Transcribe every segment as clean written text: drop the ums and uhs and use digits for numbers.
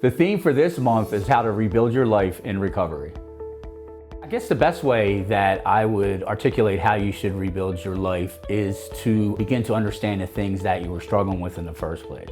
The theme for this month is how to rebuild your life in recovery. I guess the best way that I would articulate how you should rebuild your life is to begin to understand the things that you were struggling with in the first place.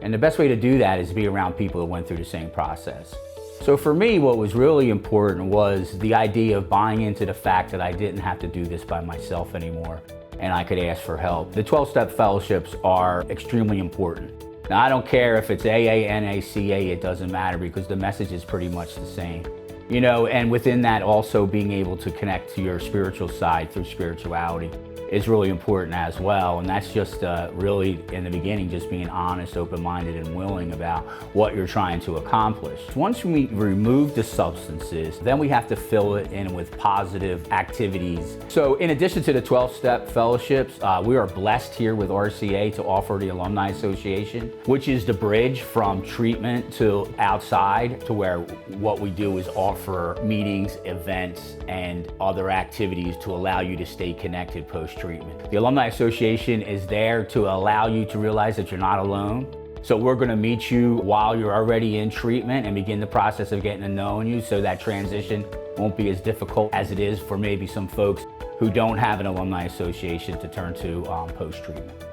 And the best way to do that is be around people that went through the same process. So for me, what was really important was the idea of buying into the fact that I didn't have to do this by myself anymore, and I could ask for help. The 12-step fellowships are extremely important. Now, I don't care if it's AA, NACA, it doesn't matter because the message is pretty much the same. You know, and within that also being able to connect to your spiritual side through spirituality is really important as well. And that's just really, in the beginning, just being honest, open-minded, and willing about what you're trying to accomplish. Once we remove the substances, then we have to fill it in with positive activities. So in addition to the 12-step fellowships, we are blessed here with RCA to offer the Alumni Association, which is the bridge from treatment to outside, to where what we do is offer meetings, events, and other activities to allow you to stay connected post-treatment. The Alumni Association is there to allow you to realize that you're not alone. So we're going to meet you while you're already in treatment and begin the process of getting to know you, so that transition won't be as difficult as it is for maybe some folks who don't have an Alumni Association to turn to post-treatment.